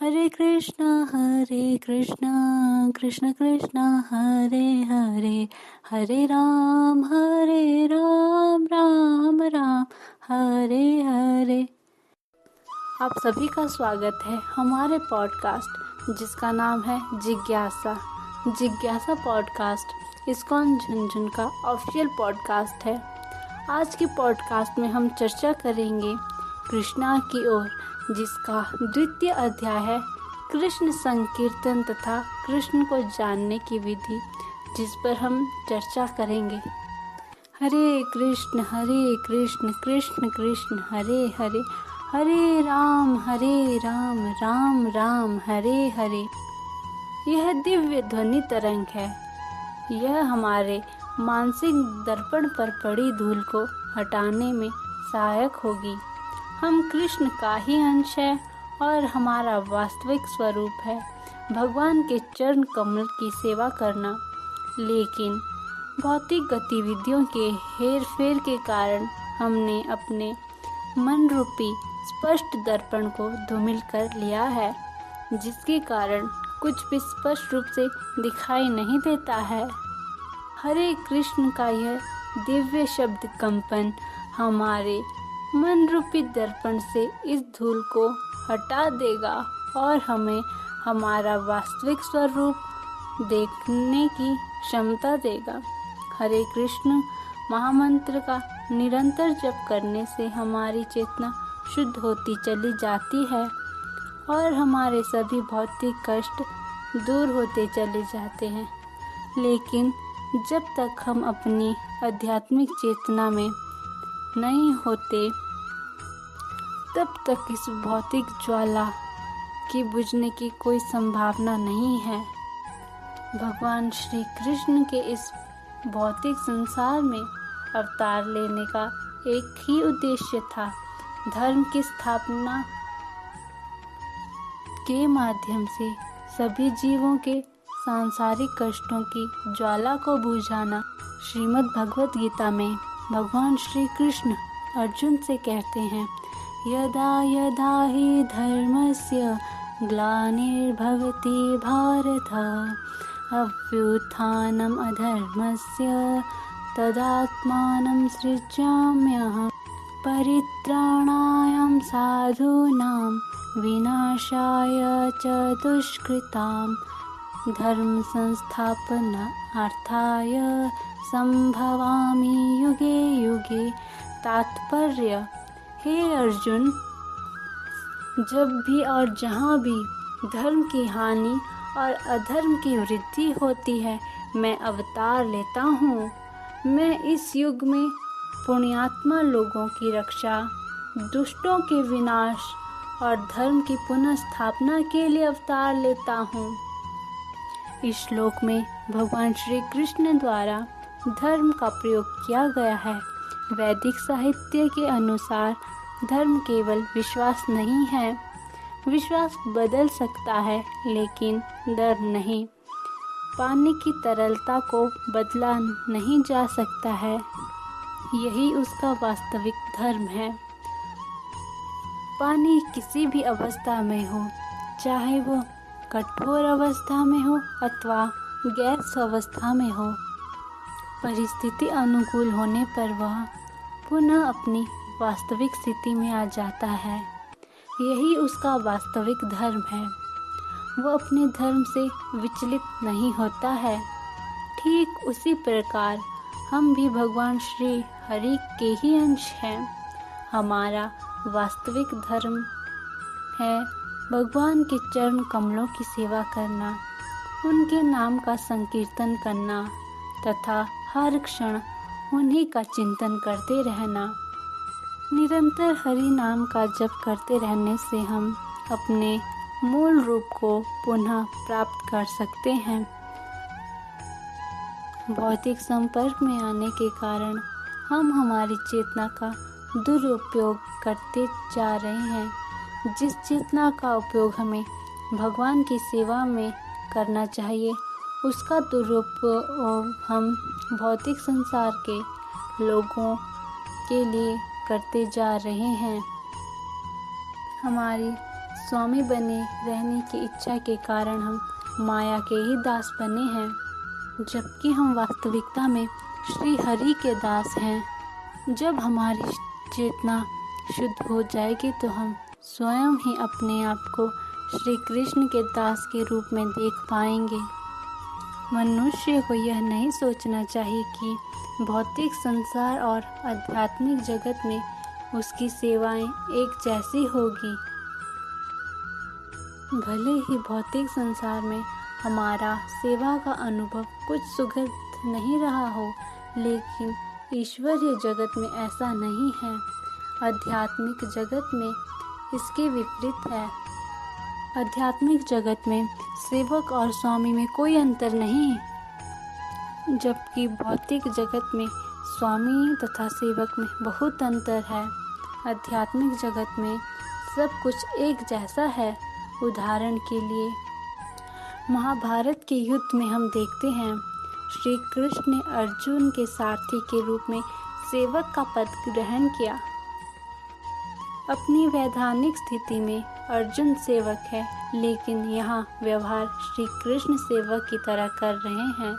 हरे कृष्णा कृष्ण कृष्णा हरे हरे, हरे राम राम राम हरे हरे। आप सभी का स्वागत है हमारे पॉडकास्ट जिसका नाम है जिज्ञासा पॉडकास्ट इस्कॉन झुनझुन का ऑफिशियल पॉडकास्ट है। आज की पॉडकास्ट में हम चर्चा करेंगे कृष्णा की ओर, जिसका द्वितीय अध्याय है कृष्ण संकीर्तन तथा कृष्ण को जानने की विधि, जिस पर हम चर्चा करेंगे। हरे कृष्ण कृष्ण कृष्ण हरे हरे, हरे राम राम राम हरे हरे। यह दिव्य ध्वनि तरंग है। यह हमारे मानसिक दर्पण पर पड़ी धूल को हटाने में सहायक होगी। हम कृष्ण का ही अंश है और हमारा वास्तविक स्वरूप है भगवान के चरण कमल की सेवा करना। लेकिन भौतिक गतिविधियों के हेर फेर के कारण हमने अपने मन रूपी स्पष्ट दर्पण को धूमिल कर लिया है, जिसके कारण कुछ भी स्पष्ट रूप से दिखाई नहीं देता है। हरे कृष्ण का यह दिव्य शब्द कंपन हमारे मन रूपी दर्पण से इस धूल को हटा देगा और हमें हमारा वास्तविक स्वरूप देखने की क्षमता देगा। हरे कृष्ण महामंत्र का निरंतर जप करने से हमारी चेतना शुद्ध होती चली जाती है और हमारे सभी भौतिक कष्ट दूर होते चले जाते हैं। लेकिन जब तक हम अपनी आध्यात्मिक चेतना में नहीं होते, तब तक इस भौतिक ज्वाला की बुझने की कोई संभावना नहीं है। भगवान श्री कृष्ण के इस भौतिक संसार में अवतार लेने का एक ही उद्देश्य था, धर्म की स्थापना के माध्यम से सभी जीवों के सांसारिक कष्टों की ज्वाला को बुझाना। श्रीमद् भगवत गीता में भगवान श्री कृष्ण अर्जुन से कहते हैं, यदा यदा हि धर्मस्य ग्लानिर्भवति भारत, अभ्युत्थानम् अधर्मस्य तदात्मानं सृजाम्यहम्, परित्राणाय साधूनां विनाशाय च दुष्कृतां, धर्म संस्थापनार्थाय संभवामि युगे युगे। तात्पर्य, हे अर्जुन, जब भी और जहाँ भी धर्म की हानि और अधर्म की वृद्धि होती है, मैं अवतार लेता हूँ। मैं इस युग में पुण्यात्मा लोगों की रक्षा, दुष्टों के विनाश और धर्म की पुनः स्थापना के लिए अवतार लेता हूँ। इस श्लोक में भगवान श्री कृष्ण द्वारा धर्म का प्रयोग किया गया है। वैदिक साहित्य के अनुसार धर्म केवल विश्वास नहीं है। विश्वास बदल सकता है, लेकिन डर नहीं। पानी की तरलता को बदला नहीं जा सकता है। यही उसका वास्तविक धर्म है। पानी किसी भी अवस्था में हो, चाहे वो कठोर अवस्था में हो अथवा गैस अवस्था में हो, परिस्थिति अनुकूल होने पर वह पुनः अपनी वास्तविक स्थिति में आ जाता है। यही उसका वास्तविक धर्म है। वह अपने धर्म से विचलित नहीं होता है। ठीक उसी प्रकार हम भी भगवान श्री हरि के ही अंश हैं। हमारा वास्तविक धर्म है भगवान के चरण कमलों की सेवा करना, उनके नाम का संकीर्तन करना तथा हर क्षण उन्हीं का चिंतन करते रहना। निरंतर हरि नाम का जप करते रहने से हम अपने मूल रूप को पुनः प्राप्त कर सकते हैं। भौतिक संपर्क में आने के कारण हम हमारी चेतना का दुरुपयोग करते जा रहे हैं। जिस चेतना का उपयोग हमें भगवान की सेवा में करना चाहिए, उसका दुरुपयोग हम भौतिक संसार के लोगों के लिए करते जा रहे हैं। हमारी स्वामी बने रहने की इच्छा के कारण हम माया के ही दास बने हैं, जबकि हम वास्तविकता में श्री हरि के दास हैं। जब हमारी चेतना शुद्ध हो जाएगी तो हम स्वयं ही अपने आप को श्री कृष्ण के दास के रूप में देख पाएंगे। मनुष्य को यह नहीं सोचना चाहिए कि भौतिक संसार और आध्यात्मिक जगत में उसकी सेवाएं एक जैसी होगी। भले ही भौतिक संसार में हमारा सेवा का अनुभव कुछ सुखद नहीं रहा हो, लेकिन ईश्वरीय जगत में ऐसा नहीं है। आध्यात्मिक जगत में इसके विपरीत है। आध्यात्मिक जगत में सेवक और स्वामी में कोई अंतर नहीं, जबकि भौतिक जगत में स्वामी तथा सेवक में बहुत अंतर है। आध्यात्मिक जगत में सब कुछ एक जैसा है। उदाहरण के लिए महाभारत के युद्ध में हम देखते हैं श्री कृष्ण ने अर्जुन के सारथी के रूप में सेवक का पद ग्रहण किया। अपनी वैधानिक स्थिति में अर्जुन सेवक है, लेकिन यहाँ व्यवहार श्री कृष्ण सेवक की तरह कर रहे हैं।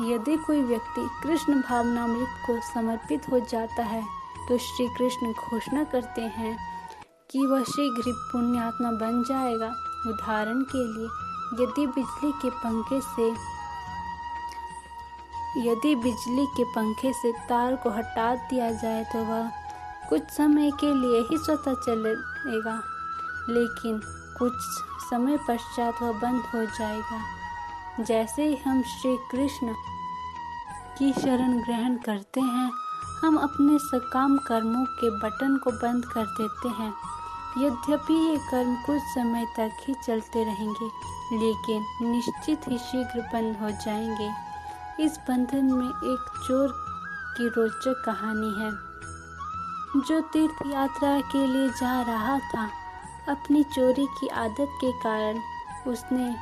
यदि कोई व्यक्ति कृष्ण भावनामृत को समर्पित हो जाता है तो श्री कृष्ण घोषणा करते हैं कि वह शीघ्र ही पुण्यात्मा बन जाएगा। उदाहरण के लिए यदि बिजली के पंखे से तार को हटा दिया जाए तो वह कुछ समय के लिए ही स्वतः चलेगा, लेकिन कुछ समय पश्चात वह बंद हो जाएगा। जैसे ही हम श्री कृष्ण की शरण ग्रहण करते हैं, हम अपने सकाम कर्मों के बटन को बंद कर देते हैं। यद्यपि ये कर्म कुछ समय तक ही चलते रहेंगे, लेकिन निश्चित ही शीघ्र बंद हो जाएंगे। इस बंधन में एक चोर की रोचक कहानी है। जो तीर्थ यात्रा के लिए जा रहा था, अपनी चोरी की आदत के कारण उसने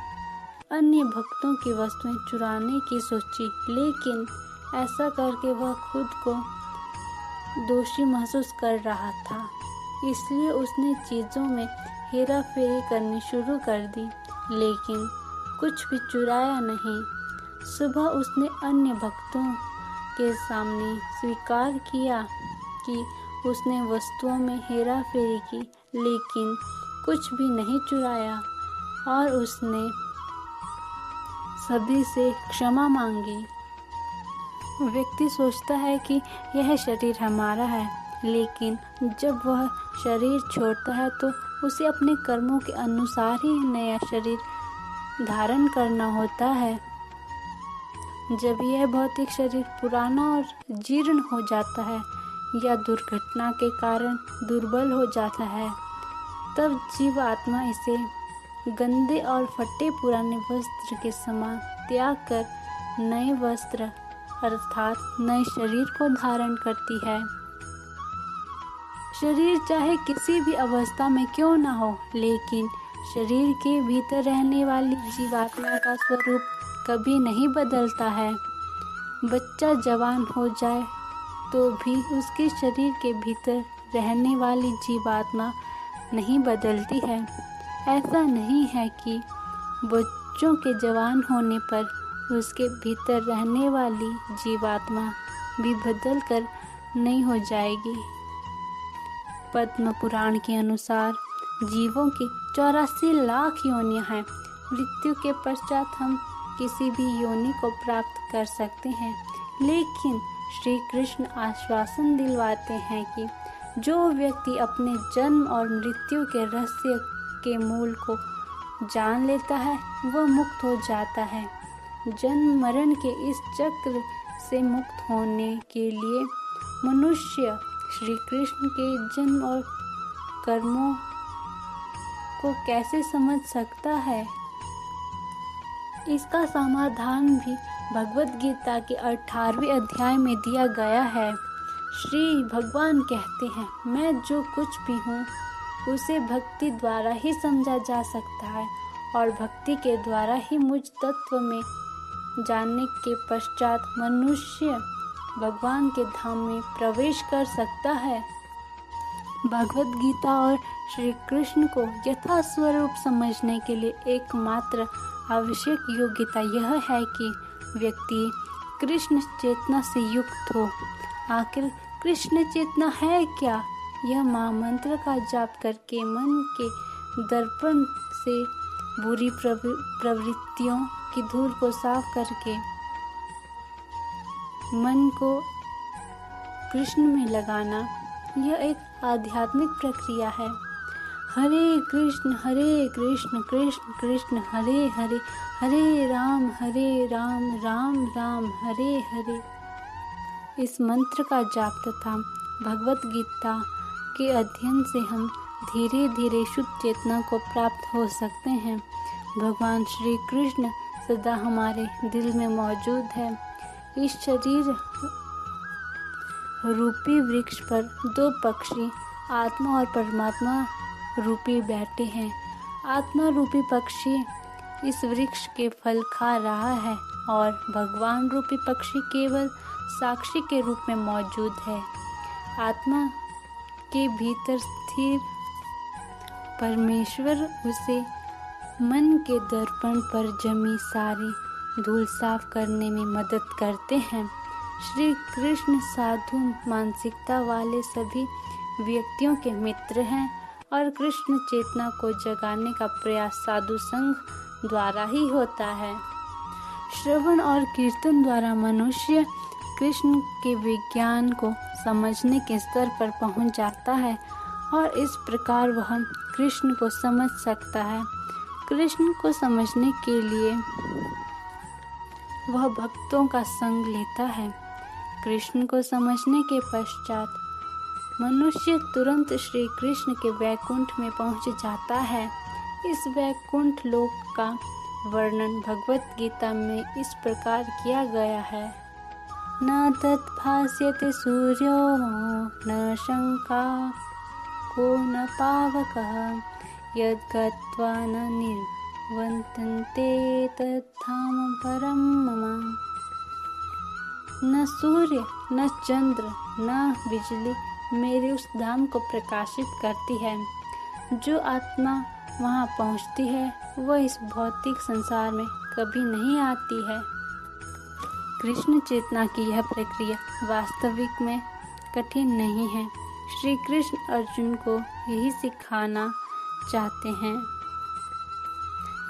अन्य भक्तों की वस्तुएं चुराने की सोची, लेकिन ऐसा करके वह खुद को दोषी महसूस कर रहा था। इसलिए उसने चीज़ों में हेरा फेरी करनी शुरू कर दी, लेकिन कुछ भी चुराया नहीं। सुबह उसने अन्य भक्तों के सामने स्वीकार किया कि उसने वस्तुओं में हेरा फेरी की, लेकिन कुछ भी नहीं चुराया, और उसने सभी से क्षमा मांगी। व्यक्ति सोचता है कि यह शरीर हमारा है, लेकिन जब वह शरीर छोड़ता है तो उसे अपने कर्मों के अनुसार ही नया शरीर धारण करना होता है। जब यह भौतिक शरीर पुराना और जीर्ण हो जाता है या दुर्घटना के कारण दुर्बल हो जाता है, तब जीवात्मा इसे गंदे और फटे पुराने वस्त्र के समान त्याग कर नए वस्त्र अर्थात नए शरीर को धारण करती है। शरीर चाहे किसी भी अवस्था में क्यों न हो, लेकिन शरीर के भीतर रहने वाली जीवात्मा का स्वरूप कभी नहीं बदलता है। बच्चा जवान हो जाए तो भी उसके शरीर के भीतर रहने वाली जीवात्मा नहीं बदलती है। ऐसा नहीं है कि बच्चों के जवान होने पर उसके भीतर रहने वाली जीवात्मा भी बदल कर नहीं हो जाएगी। पद्म पुराण के अनुसार जीवों की 84 लाख योनियां हैं। मृत्यु के पश्चात हम किसी भी योनि को प्राप्त कर सकते हैं, लेकिन श्री कृष्ण आश्वासन दिलवाते हैं कि जो व्यक्ति अपने जन्म और मृत्यु के रहस्य के मूल को जान लेता है वह मुक्त हो जाता है। जन्म मरण के इस चक्र से मुक्त होने के लिए मनुष्य श्री कृष्ण के जन्म और कर्मों को कैसे समझ सकता है? इसका समाधान भी भगवद गीता के 18वें अध्याय में दिया गया है। श्री भगवान कहते हैं, मैं जो कुछ भी हूँ उसे भक्ति द्वारा ही समझा जा सकता है, और भक्ति के द्वारा ही मुझ तत्व में जानने के पश्चात मनुष्य भगवान के धाम में प्रवेश कर सकता है। भगवत गीता और श्री कृष्ण को यथा स्वरूप समझने के लिए एकमात्र आवश्यक योग्यता यह है कि व्यक्ति कृष्ण चेतना से युक्त हो। आखिर कृष्ण चेतना है क्या? यह महामंत्र का जाप करके मन के दर्पण से बुरी प्रवृत्तियों की धूल को साफ करके मन को कृष्ण में लगाना, यह एक आध्यात्मिक प्रक्रिया है। हरे कृष्ण कृष्ण कृष्ण हरे हरे, हरे राम राम राम हरे हरे। इस मंत्र का जाप तथा भगवत गीता के अध्ययन से हम धीरे धीरे शुद्ध चेतना को प्राप्त हो सकते हैं। भगवान श्री कृष्ण सदा हमारे दिल में मौजूद है। इस शरीर रूपी वृक्ष पर दो पक्षी आत्मा और परमात्मा रूपी बैठे हैं। आत्मा रूपी पक्षी इस वृक्ष के फल खा रहा है और भगवान रूपी पक्षी केवल साक्षी के रूप में मौजूद है। आत्मा के भीतर स्थिर परमेश्वर उसे मन के दर्पण पर जमी सारी धूल साफ करने में मदद करते हैं। श्री कृष्ण साधु मानसिकता वाले सभी व्यक्तियों के मित्र हैं और कृष्ण चेतना को जगाने का प्रयास साधु संघ द्वारा ही होता है। श्रवण और कीर्तन द्वारा मनुष्य कृष्ण के विज्ञान को समझने के स्तर पर पहुंच जाता है और इस प्रकार वह कृष्ण को समझ सकता है। कृष्ण को समझने के लिए वह भक्तों का संग लेता है। कृष्ण को समझने के पश्चात मनुष्य तुरंत श्री कृष्ण के वैकुंठ में पहुंच जाता है। इस वैकुंठ लोक का वर्णन भगवत गीता में इस प्रकार किया गया है। न तत्भास्यते सूर्यो न शंका को न पावकः यद्गत्वा न निर्वर्तन्ते तत्धाम परम मम। न सूर्य न चंद्र न बिजली मेरे उस धाम को प्रकाशित करती है। जो आत्मा वहाँ पहुँचती है वह इस भौतिक संसार में कभी नहीं आती है। कृष्ण चेतना की यह प्रक्रिया वास्तविक में कठिन नहीं है। श्री कृष्ण अर्जुन को यही सिखाना चाहते हैं।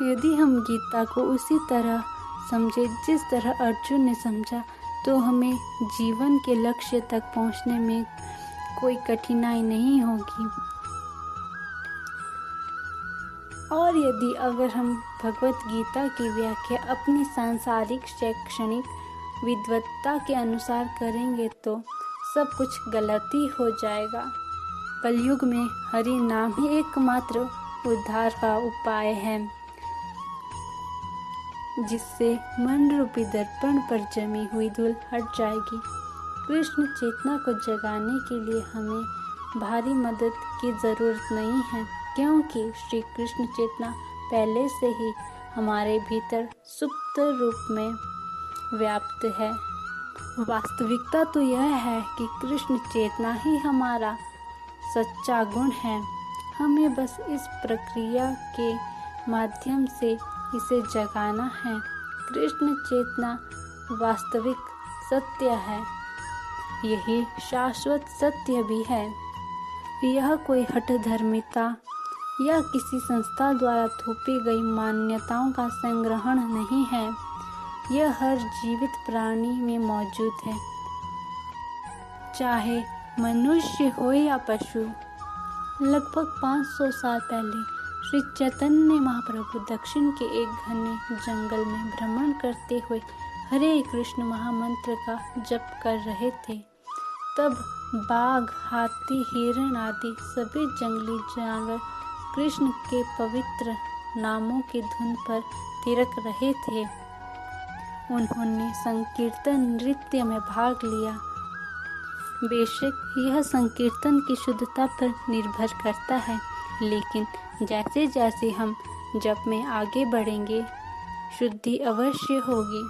यदि हम गीता को उसी तरह समझे जिस तरह अर्जुन ने समझा तो हमें जीवन के लक्ष्य तक पहुंचने में कोई कठिनाई नहीं होगी। और यदि अगर हम भगवत गीता की व्याख्या अपनी सांसारिक शैक्षणिक विद्वत्ता के अनुसार करेंगे तो सब कुछ गलती हो जाएगा। कलयुग में हरि नाम ही एकमात्र उद्धार का उपाय है, जिससे मन रूपी दर्पण पर जमी हुई धूल हट जाएगी। कृष्ण चेतना को जगाने के लिए हमें भारी मदद की जरूरत नहीं है, क्योंकि श्री कृष्ण चेतना पहले से ही हमारे भीतर सुप्त रूप में व्याप्त है। वास्तविकता तो यह है कि कृष्ण चेतना ही हमारा सच्चा गुण है। हमें बस इस प्रक्रिया के माध्यम से इसे जगाना है। कृष्ण चेतना वास्तविक सत्य है, यही शाश्वत सत्य भी है। यह कोई हठधर्मिता या किसी संस्था द्वारा थोपी गई मान्यताओं का संग्रहण नहीं है। यह हर जीवित प्राणी में मौजूद है, चाहे मनुष्य हो या पशु। लगभग 500 साल पहले श्री चैतन्य महाप्रभु दक्षिण के एक घने जंगल में भ्रमण करते हुए हरे कृष्ण महामंत्र का जप कर रहे थे। तब बाघ, हाथी, हिरण आदि सभी जंगली जानवर कृष्ण के पवित्र नामों की धुन पर थिरक रहे थे। उन्होंने संकीर्तन नृत्य में भाग लिया। बेशक यह संकीर्तन की शुद्धता पर निर्भर करता है, लेकिन जैसे जैसे हम जप में आगे बढ़ेंगे शुद्धि अवश्य होगी।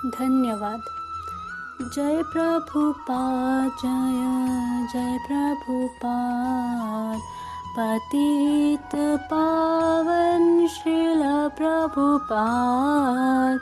धन्यवाद। जय प्रभुपाद, जय जय प्रभुपाद। पतित पावन श्रील प्रभुपाद।